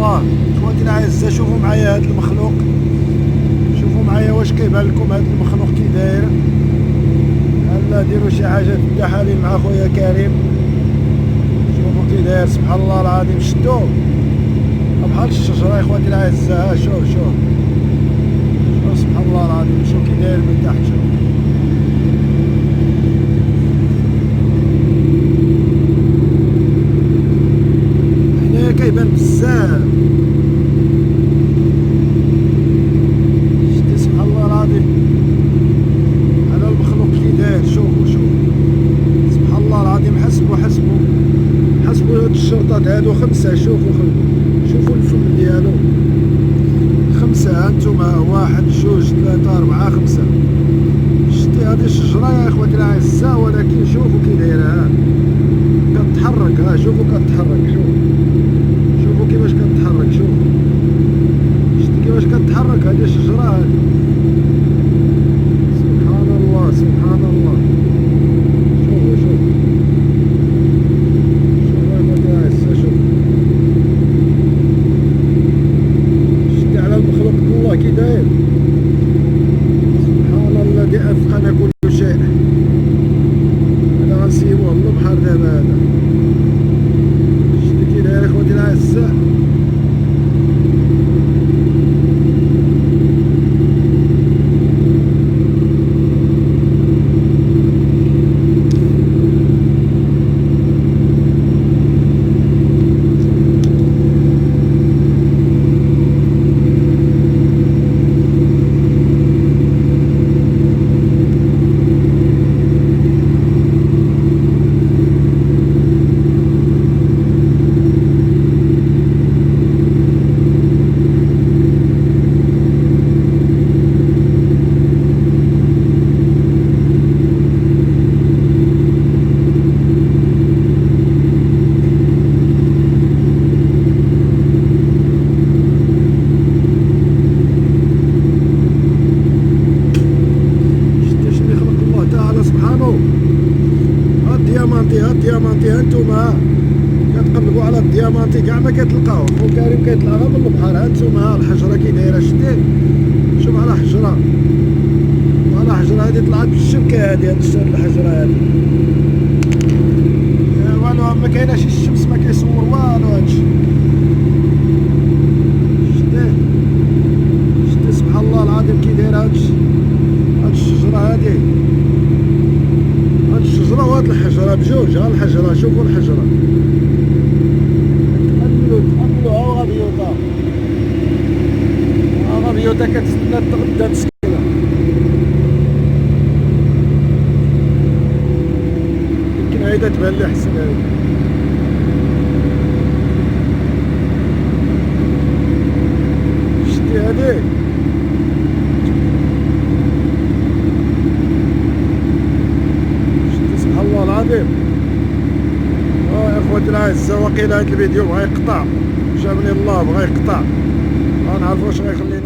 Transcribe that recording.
الله. اخواتي الاعزاء شوفوا معايا هذا المخلوق، شوفوا معايا واش كيبان لكم هذا المخلوق كي داير. هلا ديروا شي حاجه التحاليل مع خويا كريم. شوفوا كي داير سبحان الله العظيم. شتو بحال الشجره اخواتي الاعزاء. شوف شوف سبحان الله العظيم. شوف كي داير من تحت. شوف هنايا كيبان بزاف. شتي سبحان الله العظيم هذا المخلوق كي داير. شوفوا شوف سبحان الله العظيم. حسبوا حسبوا حسبوا هاد الشرطات هادو 5. شوفوا الفم ديالو 5. هانتوما 1 2 3 4 5. شتي هادي الشجرة يا اخواتي الاعزاء، ولكن شوفوا كي دايرة كتحرك. شوفوا كتحرك. شوفوا كيفاش كتحرك. شتي كيفاش كتحرك هادي الشجرة هادي. سبحان الله سبحان الله. شوفوا شوفوا يا اخواتي الاعزاء. شتي على المخلوق الله كي داير. سبحان الذي اتقن كل شيء. انا غنسيبوه للبحر دابا هذا. شتي كي داير اخواتي الاعزاء. الديامانتي هانتوما كتقلبوا على الديامانتي كاع ما كتلقاوه. خو كريم كيطلعها من البحر. هانتوما الحجره كي دايره. شتي شوف على حجره وعلى حجره هادي طلعت بالشبكه هادي. هاد الحجره هادي والو ما كايناش الشمس ما كيصور والو هادشي. شتي سبحان الله العظيم كي داير هاد الشجره هادي. هاد الشجره وهاد الحجره بجوج. ها الحجره شوفوا الحجره. تأملوا ها غابيوطا. ها غابيوطا كتستنى تغدا مسكينه. يمكن هيدا تبان لي حسن هادي. شتي هادي سبحان الله العظيم. يا اخواتي الاعزاء وقيل هذا الفيديو بغا يقطع. جابني الله بغا يقطع. ما نعرف واش غيخليني.